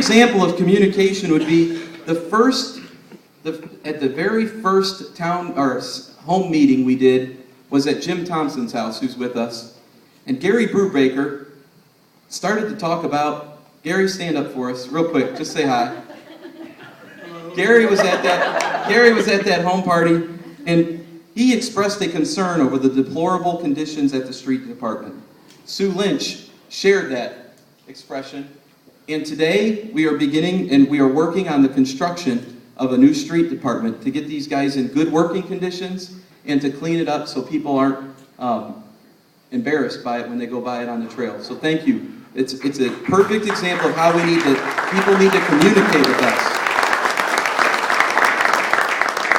example of communication would be at the very first town or home meeting we did was at Jim Thompson's house, who's with us. And Gary Brubaker started to talk about, Gary, stand up for us real quick, just say hi. Gary was at that home party, and he expressed a concern over the deplorable conditions at the street department. Sue Lynch shared that expression, and today we are working on the construction of a new street department to get these guys in good working conditions and to clean it up so people aren't embarrassed by it when they go by it on the trail. So thank you. It's a perfect example of how people need to communicate with us.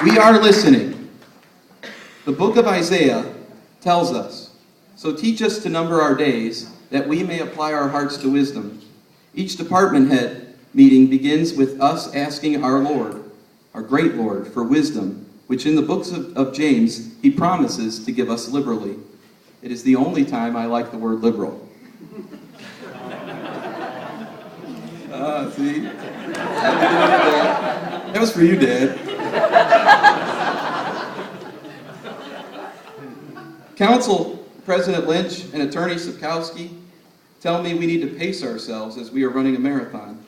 We are listening. The book of Isaiah tells us, "So teach us to number our days, that we may apply our hearts to wisdom." Each department head meeting begins with us asking our Lord, our great Lord, for wisdom, which in the books of James, he promises to give us liberally. It is the only time I like the word liberal. See? That was for you, Dad. Council President Lynch and Attorney Sapkowski tell me we need to pace ourselves as we are running a marathon.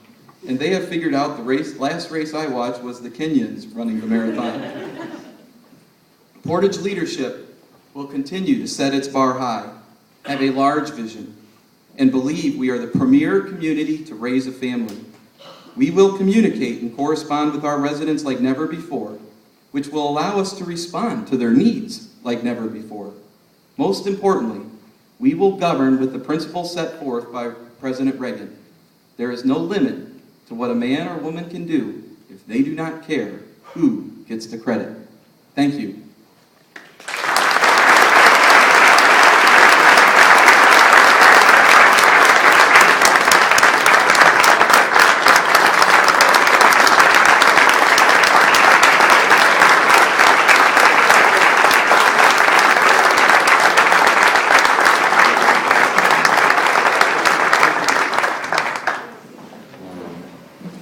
And they have figured out last race I watched was the Kenyans running the marathon. Portage leadership will continue to set its bar high, have a large vision, and believe we are the premier community to raise a family. We will communicate and correspond with our residents like never before, which will allow us to respond to their needs like never before. Most importantly, we will govern with the principles set forth by President Reagan. There is no limit to what a man or woman can do if they do not care who gets the credit. Thank you.